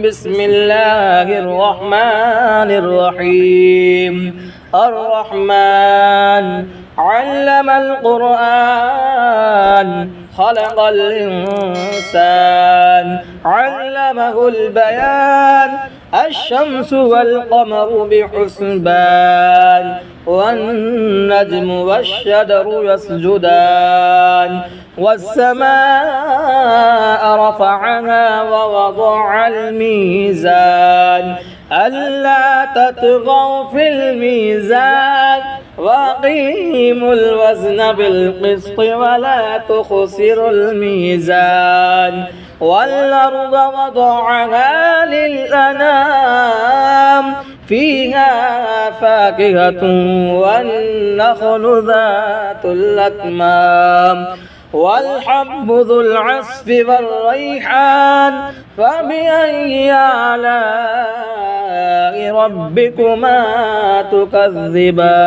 بسم الله الرحمن الرحيم الرحمن علم القرآن خلق الإنسان علمه البيان الشمس والقمر بحسبان والنجم والشجر يسجدان والسماء رفعها ووضع الميزان ألا تطغوا في الميزان وأقيموا الوزن بالقسط ولا تخسروا الميزان والأرض وضعها للأنام فيها فاكهة والنخل ذات الأكمام والحب ذو العصف والريحان فبأي آلاء ربكما تكذبان